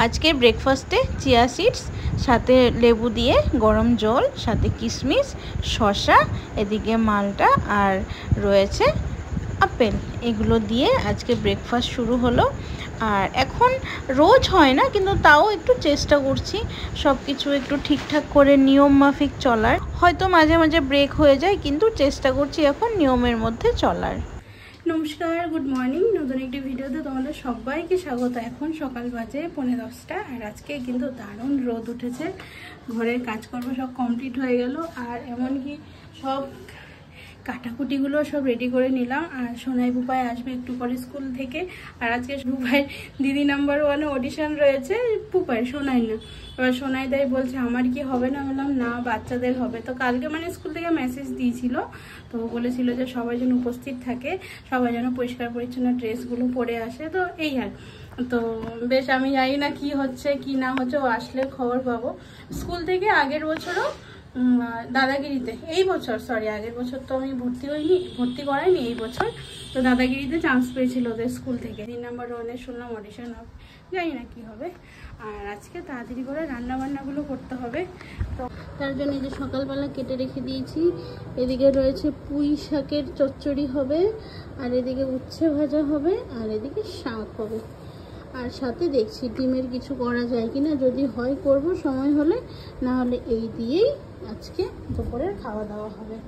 আজকে ব্রেকফাস্টে chia seeds, সাথে লেবু দিয়ে গরম জল, সাথে কিশমিশ, শসা, এদিকে মালটা আর রয়েছে আপেল। এগুলো দিয়ে আজকে ব্রেকফাস্ট শুরু হলো। আর এখন রোজ হয় না, কিন্তু তাও একটু চেষ্টা করছি সব কিছু একটু ঠিকঠাক করে নিয়ম মাফিক চলার। হয়তো মাঝে মাঝে ব্রেক হয়ে যায়, কিন্তু চেষ্টা করছি এখন নিয়মের মধ্যে চলার। নমস্কার, গুড মর্নিং। নতুন একটি ভিডিওতে তোমাদের সবাইকে স্বাগত। এখন সকাল বাজে 9:30 আর আজকে কিন্তু দারুণ রোদ উঠেছে। ঘরের কাজকর্ম সব কমপ্লিট হয়ে গেল, আর এমনকি সব কাটাকুটিগুলো সব রেডি করে নিলাম। আর সোনাই বুপাই আসবে একটু পরে স্কুল থেকে। আর আজকে বুপাই দিদি নাম্বার 1 অডিশন রয়েছে, পুপাই, সোনাই না। এবার সোনাই দাই বলছে আমার কি হবে না, বললাম না বাচ্চাদের হবে। তো কালকে স্কুল থেকে মেসেজ দিয়েছিল, তো বলেছিল যে সবাই যেন উপস্থিত থাকে, সবাই যেন পরিষ্কার পরিচ্ছন্ন ড্রেসগুলো পরে আসে। তো এই আর তো বেশ, আমি জানি না কি হচ্ছে কি না হচ্ছে, ও আসলে খবর পাবো। স্কুল থেকে আগের বছরও দাদাগিরিতে, এই বছর আগের বছর তো আমি ভর্তি করাইনি, এই বছর তো দাদাগিরিতে চান্স পেয়েছিল ওদের স্কুল থেকে। 3 নাম্বার 1-এ শুনলাম অডিশন হবে, জানি না কি হবে। আর আজকে তাড়াতাড়ি করে রান্না বান্নাগুলো করতে হবে, তো তার জন্য এই যে সকালবেলা কেটে রেখে দিয়েছি। এদিকে রয়েছে পুঁই শাকের চচ্চড়ি হবে, আর এদিকে উচ্ছে ভাজা হবে, আর এদিকে শাক হবে। আর সাথে দেখছি ডিমের কিছু করা যায় কিনা, যদি হয় করব সময় হলে, না হলে এই দিয়েই আজকে দুপুরের খাওয়া দাওয়া হবে।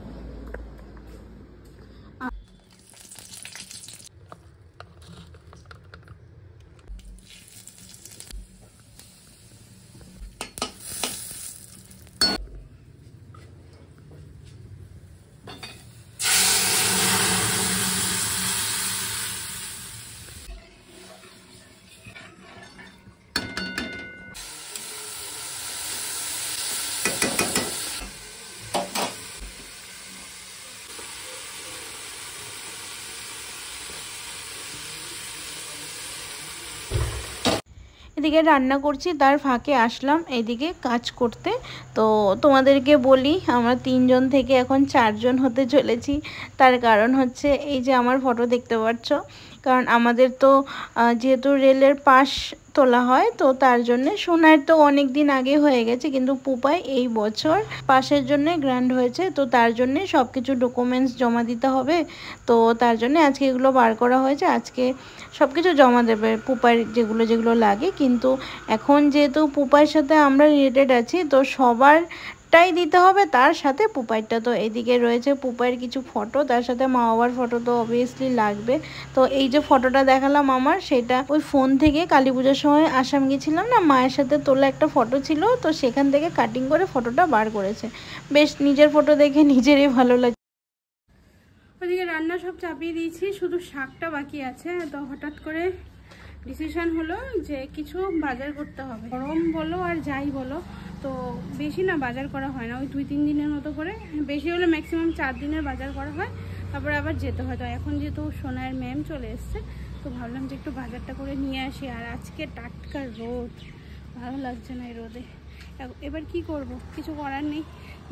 এদিকে রান্না করছি, তার ফাঁকে আসলাম এইদিকে কাজ করতে। তো তোমাদেরকে বলি, আমরা 3 জন থেকে এখন 4 জন হতে চলেছি। তার কারণ হচ্ছে এই যে আমার ফটো দেখতে পাচ্ছ, কারণ আমাদের তো যেহেতু রেলের পাশ তোলা হয়, তো তার জন্যে সোনার তো অনেক দিন আগে হয়ে গেছে, কিন্তু পুপাই এই বছর পাশের জন্য গ্র্যান্ড হয়েছে, তো তার জন্যে সব কিছু ডকুমেন্টস জমা দিতে হবে। তো তার জন্য আজকে এগুলো বার করা হয়েছে, আজকে সব কিছু জমা দেবে পুপাইয়ের যেগুলো লাগে। কিন্তু এখন যেহেতু পুপাইয়ের সাথে আমরা রিলেটেড আছি, তো সবারটাই দিতে হবে, তার সাথে পুপাইরটা। তো এদিকে রয়েছে পুপাইয়ের কিছু ফটো, তার সাথে মা বাবার ফটো তো অবভিয়াসলি লাগবে। তো এই যে ফটোটা দেখালাম আমার, সেটা ওই ফোন থেকে কালী পুজোর সময় আসাম গেছিলাম না, মায়ের সাথে তোলা একটা ফটো ছিল, তো সেখান থেকে কাটিং করে ফটোটা বার করেছে। বেশ নিজের ফটো দেখে নিজেরই ভালো লাগে। ওদিকে রান্না সব চাপিয়ে দিয়েছি, শুধু শাকটা বাকি আছে। তো হঠাৎ করে ডিসিশন হলো যে কিছু বাজার করতে হবে, গরম বলো আর যাই বলো, তো বেশি না বাজার করা হয় না, ওই 2-3 দিনের মতো করে, বেশি হলে ম্যাক্সিমাম 4 দিনের বাজার করা হয়, তারপরে আবার যেতে হয়। তো এখন যেহেতু সোনার ম্যাম চলে এসছে, তো ভাবলাম যে একটু বাজারটা করে নিয়ে আসি। আর আজকে টাটকা রোদ, ভালো লাগছে না এই রোদে। এবার কি করব, কিছু করার নেই,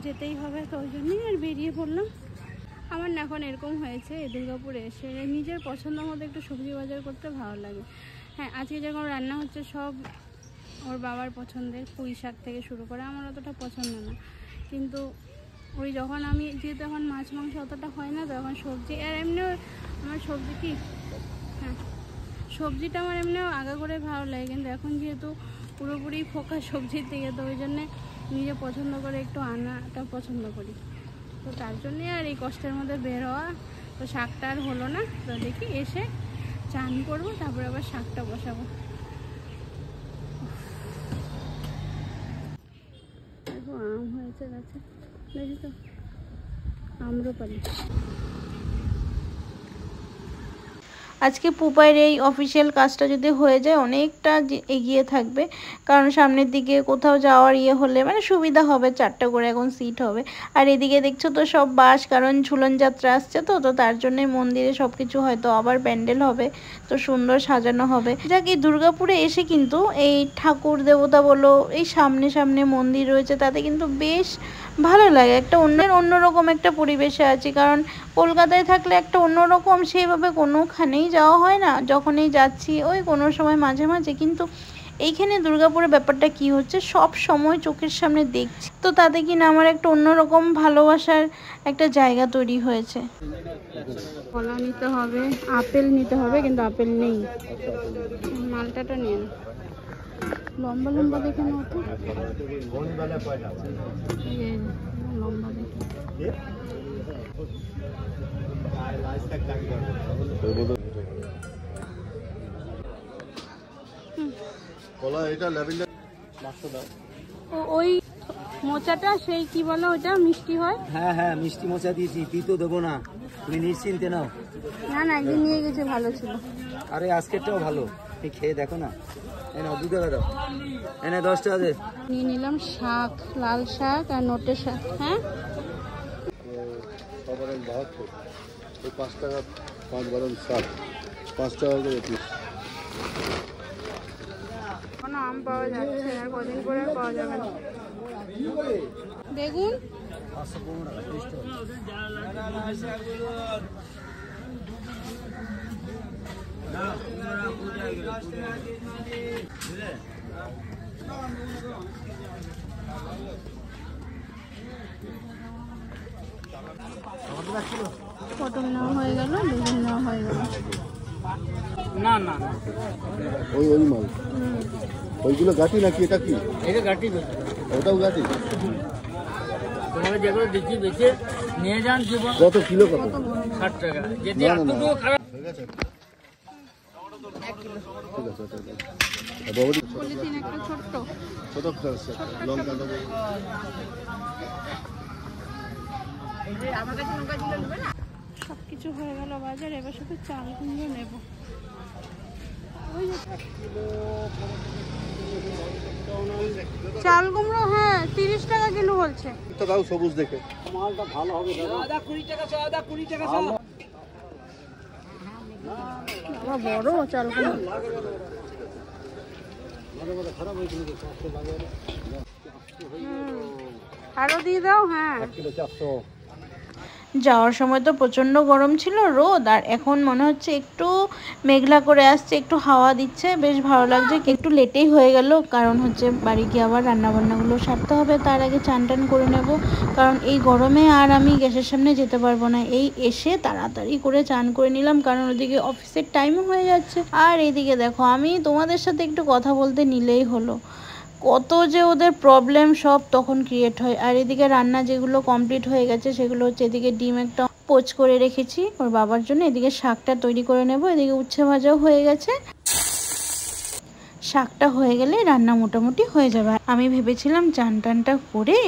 যেতেই হবে। তো ওই জন্যই আর বেরিয়ে পড়লাম। আমার না এখন এরকম হয়েছে, দুর্গাপুরে এসে নিজের পছন্দ মতো একটু সবজি বাজার করতে ভালো লাগে। হ্যাঁ, আজকে যেরকম রান্না হচ্ছে সব ওর বাবার পছন্দের, পুঁই শাক থেকে শুরু করে, আমার অতটা পছন্দ না। কিন্তু ওই যখন আমি যেহেতু এখন মাছ মাংস অতটা হয় না, তো এখন সবজি, আর এমনিও আমার সবজি কি, হ্যাঁ সবজিটা আমার এমনিও আগা করে ভালো লাগে, কিন্তু এখন যেহেতু পুরোপুরি ফোকাস সবজির দিকে, তো ওই জন্যে নিজে পছন্দ করে একটু আনাটা পছন্দ করি। তো তার জন্যে আর এই কষ্টের মধ্যে বের হওয়া। তো শাকটা আর হলো না, তো দেখি এসে চান করবো, তারপরে আবার শাকটা বসাবো। দেখো আম হয়েছে গাছে, দেখি তো, আম্রপালি। আজকে পুপাইয়ের এই অফিসিয়াল কাজটা যদি হয়ে যায়, অনেকটা এগিয়ে থাকবে, কারণ সামনের দিকে কোথাও যাওয়ার হলে সুবিধা হবে, 4টা করে এখন সিট হবে। আর এদিকে দেখছো তো সব বাস, কারণ ঝুলন যাত্রা আসছে, তো তার জন্যে মন্দিরে সব কিছু হয়তো আবার প্যান্ডেল হবে, তো সুন্দর সাজানো হবে। যাক, এই দুর্গাপুরে এসে কিন্তু এই ঠাকুর দেবতা বলো, এই সামনে মন্দির রয়েছে, তাতে কিন্তু বেশ ভালো লাগে, একটা অন্যরকম একটা পরিবেশে আছি। কারণ কলকাতায় থাকলে একটা অন্যরকম, সেইভাবে কোনোখানেই যাওয়া হয় না, যখনই যাচ্ছি ওই কোনো সময় মাঝে মাঝে, কিন্তু এইখানে দুর্গাপুরের ব্যাপারটা কি হচ্ছে, সব সময় চোখের সামনে দেখছি, তো তাতে কিনা আমার একটা অন্যরকম ভালোবাসার একটা জায়গা তৈরি হয়েছে। কলা নিতে হবে, আপেল নিতে হবে, কিন্তু আপেল নেই। মালটাটা নিয়ে না, লম্বা লম্বা দেখে নাও তো, লম্বা দেখে। ওই মোচাটা সেই কি বলো, ওটা মিষ্টি হয়? হ্যাঁ হ্যাঁ, মিষ্টি মোচা দিয়েছি, তিতো দেবো না, তুমি নিশ্চিন্তে নাও। না না, একদিন নিয়ে গেছে, ভালো ছিল। আরে আজকেরটাও ভালো, তুমি খেয়ে দেখো না। এনে 2 টাকা দাও, এনে 10 টাকা দে। নিয়ে নিলাম শাক, লাল শাক আর নোটে শাক। হ্যাঁ 5 টাকা 5 বারণ 7, 5 টাকা করে পিস। কোনো আম পাওয়া যাচ্ছে আর কদিন পরে আর পাওয়া যাবে না। বেগুন পটল নেওয়া হয়ে গেল, বেগুন নেওয়া হয়ে গেল। না না ওই মাল ওইগুলো গাটি নাকি? এটা কি? এটা গাটি, ওটাও গাটি। তোমাকে যেগুলো দিচ্ছি বেঁচে নিয়ে যান। কত কিলো? কত? 60 টাকা। যদি না, না, না। এতটুকু খারাপ হয়ে গেছে? 1 কিলো। ঠিক আছে, ওটা দাও। আর বাবুটি পলিথিন একটা ছোট্ট। ছোট আছে, লঙ্কা দেবো। সবকিছু হয়ে গেল বাজার, এবার শুধু চাল কুমড়ো নেব। চাল কুমড়ো হ্যাঁ 30 টাকা কিলো বলছে। তো দাও সবুজ দেখে। মালটা ভালো হবে দাদা। 20 টাকা, দাদা 20 টাকা। বড় চাল কুমড়ো। আরো দিয়ে দাও। হ্যাঁ 1 কিলো 400। যাওয়ার সময় তো প্রচণ্ড গরম ছিল, রোদ, আর এখন মনে হচ্ছে একটু মেঘলা করে আসছে, একটু হাওয়া দিচ্ছে, বেশ ভালো লাগছে। একটু লেটেই হয়ে গেল, কারণ হচ্ছে বাড়ি গিয়ে আবার রান্নাবান্নাগুলো সারতে হবে, তার আগে চান টান করে নেব, কারণ এই গরমে আর আমি গ্যাসের সামনে যেতে পারবো না। এই এসে তাড়াতাড়ি করে চান করে নিলাম, কারণ ওদিকে অফিসের টাইমও হয়ে যাচ্ছে। আর এইদিকে দেখো, আমি তোমাদের সাথে একটু কথা বলতে নিলেই হলো, কত যে ওদের প্রবলেম সব তখন ক্রিয়েট হয়। আর এদিকে রান্না যেগুলো কমপ্লিট হয়ে গেছে সেগুলো হচ্ছে, এদিকে ডিম একটা পোচ করে রেখেছি ওর বাবার জন্য, এদিকে শাকটা তৈরি করে নেব, এদিকে উচ্ছে ভাজাও হয়ে গেছে। শাকটা হয়ে গেলে রান্না মোটামুটি হয়ে যাবে। আমি ভেবেছিলাম চান টানটা করে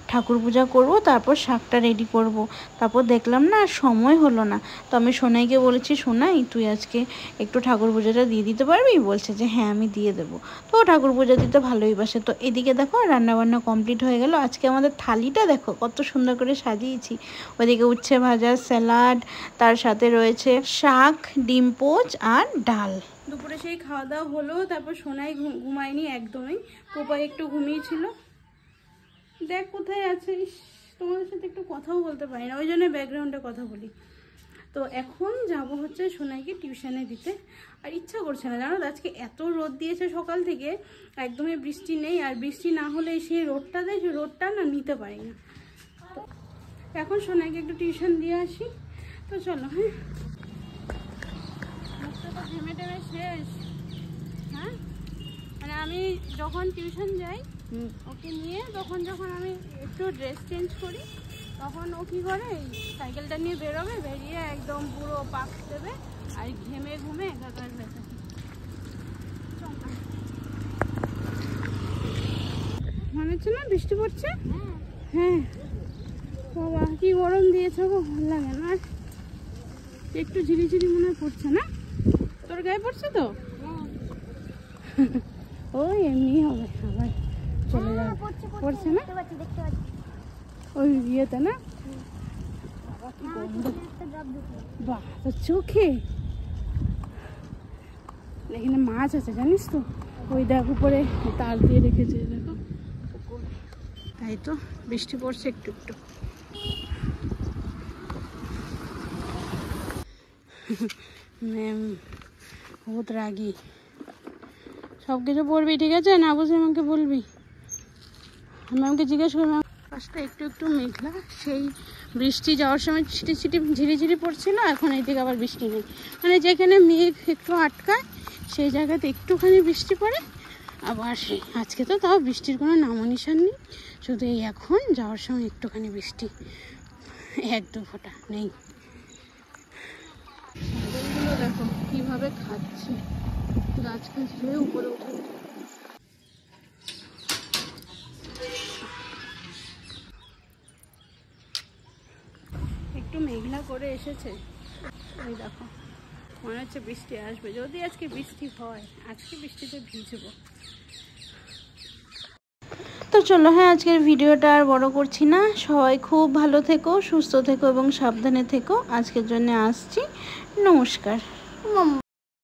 ঠাকুর পূজা করব, তারপর শাকটা রেডি করব, তারপর দেখলাম না আর সময় হলো না। তো আমি সোনাইকে বলেছি, সোনাই তুই আজকে একটু ঠাকুর পূজাটা দিয়ে দিতে পারবি? বলছে যে হ্যাঁ আমি দিয়ে দেবো। তো ঠাকুর পূজা দিতে ভালোই বাসে। তো এদিকে দেখো রান্নাবান্না কমপ্লিট হয়ে গেল। আজকে আমাদের থালিটা দেখো কত সুন্দর করে সাজিয়েছি। ওইদিকে উচ্ছে ভাজা, স্যালাড, তার সাথে রয়েছে শাক, ডিম পোচ আর ডাল। দুপুরে সেই খাওয়া দাওয়া হলো, তারপর সোনাই ঘুমায়নি একদমই, কোপাই একটু ঘুমিয়েছিল। দেখ কোথায় আছে, তোমাদের সাথে একটু কথাও বলতে পারি না, ওই জন্য ব্যাকগ্রাউন্ডে কথা বলি। তো এখন যাব হচ্ছে সোনাইকে টিউশনে দিতে, আর ইচ্ছা করছে না জানো, আজকে এত রোদ দিয়েছে সকাল থেকে, একদমই বৃষ্টি নেই, আর বৃষ্টি না হলে সেই রোদটা দেয়, সেই রোদটা না নিতে পারি না। তো এখন সোনাইকে একটু টিউশন দিয়ে আসি। তো চলো। হ্যাঁ ঘেমে টেমে শেষ। হ্যাঁ মানে আমি যখন টিউশন যাই ওকে নিয়ে, তখন যখন আমি একটু ড্রেস চেঞ্জ করি, তখন ও কী করে, সাইকেলটা নিয়ে বেরোবে, বেরিয়ে একদম পুরো পাক দেবে, আর ঘেমে ঘুমে একাকার হয়ে থাকে। মনে হচ্ছে না বৃষ্টি পড়ছে? হ্যাঁ বাবা কি গরম দিয়েছে গো, ভালো লাগে না। আর একটু ঝিরিঝিরি মনে হয় পড়ছে না, তোর গায়ে পড়ছে তো? ওই এমনি হবে, আবার চলে যাবে। পড়ছে না ওই ইয়েতে না? বাহ তোর চোখে এখানে মাছ আছে জানিস তো, ওই দেখ উপরে তার দিয়ে রেখেছে, দেখো। তাই তো বৃষ্টি পড়ছে একটু একটু। ম্যাম বহুত রাগী, সব কিছু পড়বি, ঠিক আছে? না বুঝে আমাকে বলবি, ম্যামকে জিজ্ঞেস করবি। আকাশটা একটু একটু মেঘলা, সেই বৃষ্টি যাওয়ার সময় ছিটি ছিটি ঝিরিঝিরি পড়ছিল, এখন এইদিকে আবার বৃষ্টি নেই। মানে যেখানে মেঘ একটু আটকায় সেই জায়গাতে একটুখানি বৃষ্টি পড়ে, আবার সেই আজকে তো তাও বৃষ্টির কোনো নামও নিশান নেই, শুধু এই এখন যাওয়ার সময় একটুখানি বৃষ্টি, 1-2 ফোঁটা নেই। ছাগলগুলো দেখো কিভাবে খাচ্ছে, গাছ গাছ হয়ে উপরে উঠে। একটু মেঘলা করে এসেছে, ওই দেখো মনে হচ্ছে বৃষ্টি আসবে। যদি আজকে বৃষ্টি হয়, আজকে বৃষ্টিতে ভিজবো। তো চলো, হ্যাঁ আজকের ভিডিওটা আর বড় করছি না। সবাই খুব ভালো থেকো, সুস্থ থেকো এবং সাবধানে থেকো। আজকের জন্য আসছি, নমস্কার।